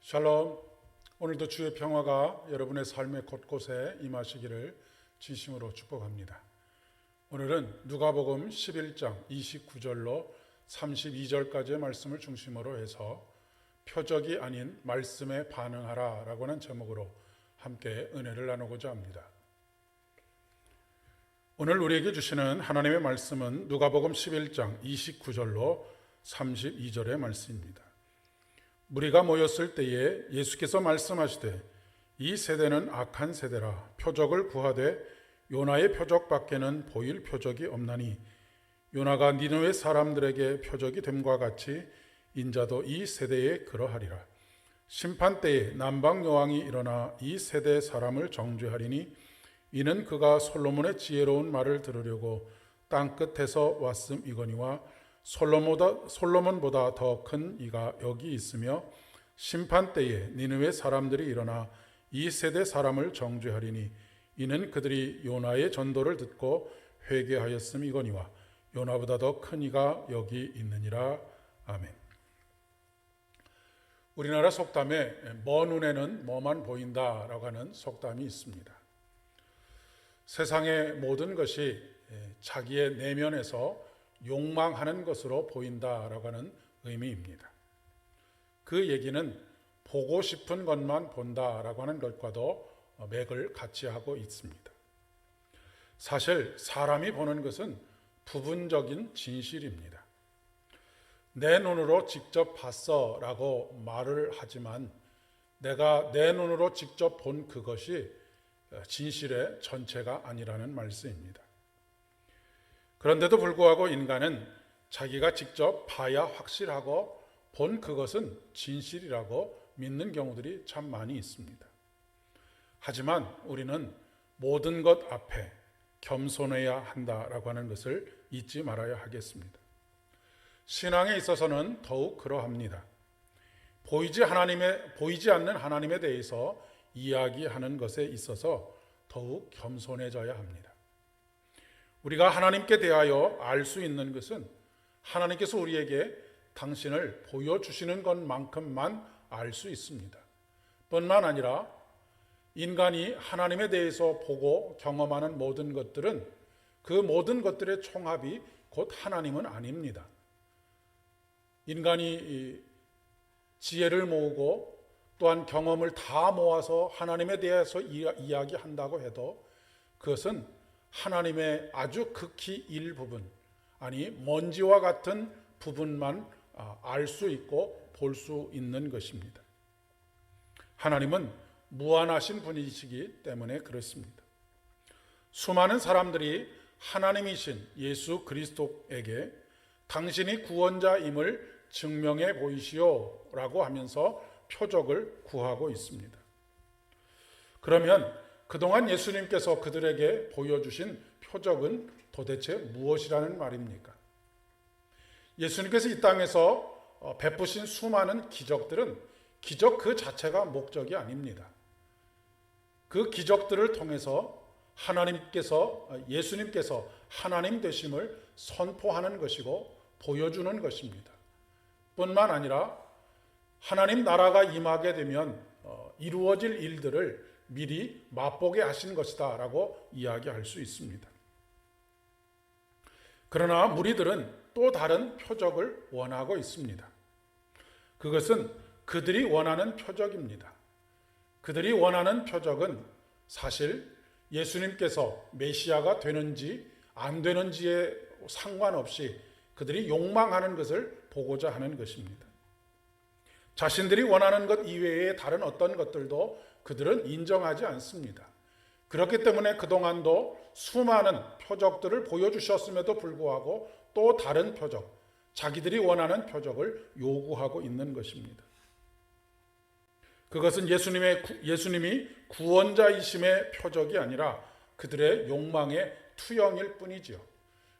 샬롬. 오늘도 주의 평화가 여러분의 삶의 곳곳에 임하시기를 진심으로 축복합니다. 오늘은 누가복음 11장 29절로 32절까지의 말씀을 중심으로 해서 표적이 아닌 말씀에 반응하라 라고 하는 제목으로 함께 은혜를 나누고자 합니다. 오늘 우리에게 주시는 하나님의 말씀은 누가복음 11장 29절로 32절의 말씀입니다. 무리가 모였을 때에 예수께서 말씀하시되 이 세대는 악한 세대라. 표적을 구하되 요나의 표적밖에는 보일 표적이 없나니 요나가 니느웨 사람들에게 표적이 됨과 같이 인자도 이 세대에 그러하리라. 심판 때에 남방 여왕이 일어나 이 세대 사람을 정죄하리니 이는 그가 솔로몬의 지혜로운 말을 들으려고 땅 끝에서 왔음이거니와 솔로몬보다 더 큰 이가 여기 있으며 심판 때에 니느웨 사람들이 일어나 이 세대 사람을 정죄하리니 이는 그들이 요나의 전도를 듣고 회개하였음이거니와 요나보다 더 큰 이가 여기 있느니라. 아멘. 우리나라 속담에 먼 눈에는 뭐만 보인다라고 하는 속담이 있습니다. 세상의 모든 것이 자기의 내면에서 욕망하는 것으로 보인다라고 하는 의미입니다. 그 얘기는 보고 싶은 것만 본다라고 하는 것과도 맥을 같이 하고 있습니다. 사실 사람이 보는 것은 부분적인 진실입니다. 내 눈으로 직접 봤어라고 말을 하지만 내가 내 눈으로 직접 본 그것이 진실의 전체가 아니라는 말씀입니다. 그런데도 불구하고 인간은 자기가 직접 봐야 확실하고 본 그것은 진실이라고 믿는 경우들이 참 많이 있습니다. 하지만 우리는 모든 것 앞에 겸손해야 한다라고 하는 것을 잊지 말아야 하겠습니다. 신앙에 있어서는 더욱 그러합니다. 보이지 않는 하나님에 대해서 이야기하는 것에 있어서 더욱 겸손해져야 합니다. 우리가 하나님께 대하여 알 수 있는 것은 하나님께서 우리에게 당신을 보여주시는 것만큼만 알 수 있습니다. 뿐만 아니라 인간이 하나님에 대해서 보고 경험하는 모든 것들은 그 모든 것들의 총합이 곧 하나님은 아닙니다. 인간이 지혜를 모으고 또한 경험을 다 모아서 하나님에 대해서 이야기한다고 해도 그것은 하나님의 아주 극히 일부분, 아니 먼지와 같은 부분만 알 수 있고 볼 수 있는 것입니다. 하나님은 무한하신 분이시기 때문에 그렇습니다. 수많은 사람들이 하나님이신 예수 그리스도에게 당신이 구원자임을 증명해 보이시오 라고 하면서 표적을 구하고 있습니다. 그러면 그동안 예수님께서 그들에게 보여주신 표적은 도대체 무엇이라는 말입니까? 예수님께서 이 땅에서 베푸신 수많은 기적들은 기적 그 자체가 목적이 아닙니다. 그 기적들을 통해서 예수님께서 하나님 되심을 선포하는 것이고 보여주는 것입니다. 뿐만 아니라 하나님 나라가 임하게 되면 이루어질 일들을 미리 맛보게 하신 것이다 라고 이야기할 수 있습니다. 그러나 무리들은 또 다른 표적을 원하고 있습니다. 그것은 그들이 원하는 표적입니다. 그들이 원하는 표적은 사실 예수님께서 메시아가 되는지 안 되는지에 상관없이 그들이 욕망하는 것을 보고자 하는 것입니다. 자신들이 원하는 것 이외의 다른 어떤 것들도 그들은 인정하지 않습니다. 그렇기 때문에 그동안도 수많은 표적들을 보여주셨음에도 불구하고 또 다른 표적, 자기들이 원하는 표적을 요구하고 있는 것입니다. 그것은 예수님이 구원자이심의 표적이 아니라 그들의 욕망의 투영일 뿐이지요.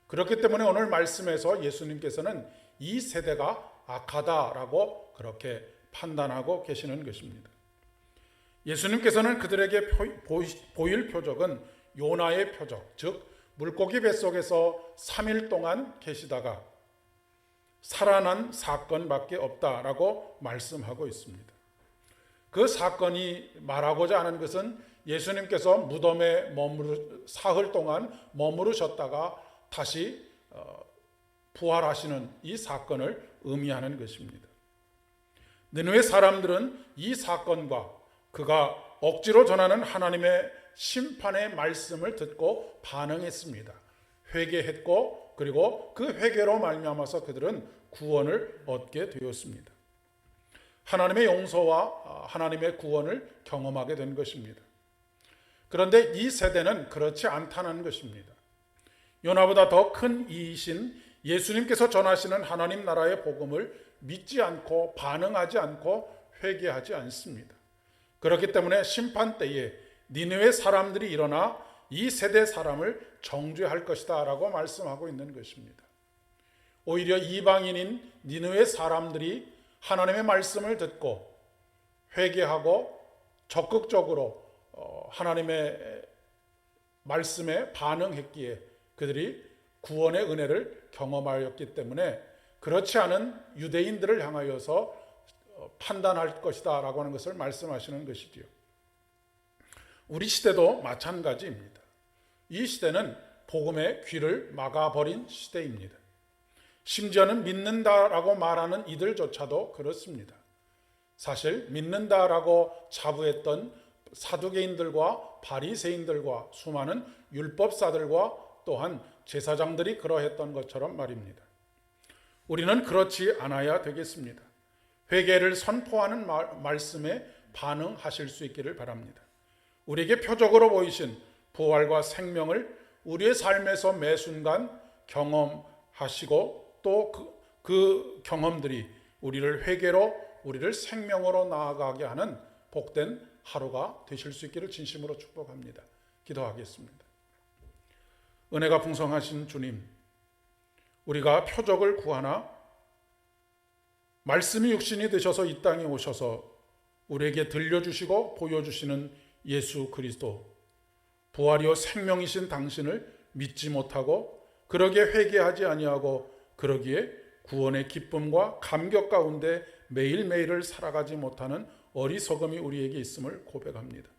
그렇기 때문에 오늘 말씀에서 예수님께서는 이 세대가 악하다라고 그렇게 판단하고 계시는 것입니다. 예수님께서는 그들에게 보일 표적은 요나의 표적, 즉 물고기 뱃속에서 3일 동안 계시다가 살아난 사건밖에 없다라고 말씀하고 있습니다. 그 사건이 말하고자 하는 것은 예수님께서 무덤에 사흘 동안 머무르셨다가 다시 부활하시는 이 사건을 의미하는 것입니다. 니느웨 사람들은 이 사건과 그가 억지로 전하는 하나님의 심판의 말씀을 듣고 반응했습니다. 회개했고 그리고 그 회개로 말미암아서 그들은 구원을 얻게 되었습니다. 하나님의 용서와 하나님의 구원을 경험하게 된 것입니다. 그런데 이 세대는 그렇지 않다는 것입니다. 요나보다 더 큰 이이신 예수님께서 전하시는 하나님 나라의 복음을 믿지 않고 반응하지 않고 회개하지 않습니다. 그렇기 때문에 심판 때에 니느웨 사람들이 일어나 이 세대 사람을 정죄할 것이다 라고 말씀하고 있는 것입니다. 오히려 이방인인 니느웨 사람들이 하나님의 말씀을 듣고 회개하고 적극적으로 하나님의 말씀에 반응했기에 그들이 구원의 은혜를 경험하였기 때문에 그렇지 않은 유대인들을 향하여서 판단할 것이다 라고 하는 것을 말씀하시는 것이지요. 우리 시대도 마찬가지입니다. 이 시대는 복음의 귀를 막아버린 시대입니다. 심지어는 믿는다라고 말하는 이들조차도 그렇습니다. 사실 믿는다라고 자부했던 사두개인들과 바리새인들과 수많은 율법사들과 또한 제사장들이 그러했던 것처럼 말입니다. 우리는 그렇지 않아야 되겠습니다. 회개를 선포하는 말씀에 반응하실 수 있기를 바랍니다. 우리에게 표적으로 보이신 부활과 생명을 우리의 삶에서 매 순간 경험하시고 또 그 경험들이 우리를 회개로 우리를 생명으로 나아가게 하는 복된 하루가 되실 수 있기를 진심으로 축복합니다. 기도하겠습니다. 은혜가 풍성하신 주님, 우리가 표적을 구하나 말씀이 육신이 되셔서 이 땅에 오셔서 우리에게 들려주시고 보여주시는 예수 그리스도, 부활이요 생명이신 당신을 믿지 못하고 그러기에 회개하지 아니하고 그러기에 구원의 기쁨과 감격 가운데 매일매일을 살아가지 못하는 어리석음이 우리에게 있음을 고백합니다.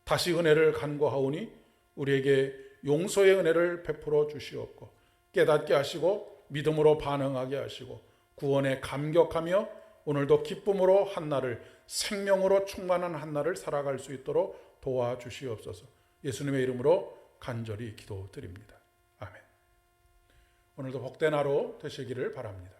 다시 은혜를 간구하오니 우리에게 용서의 은혜를 베풀어 주시옵고 깨닫게 하시고 믿음으로 반응하게 하시고 구원에 감격하며 오늘도 기쁨으로 한날을 생명으로 충만한 한날을 살아갈 수 있도록 도와주시옵소서. 예수님의 이름으로 간절히 기도드립니다. 아멘. 오늘도 복된 하루 되시기를 바랍니다.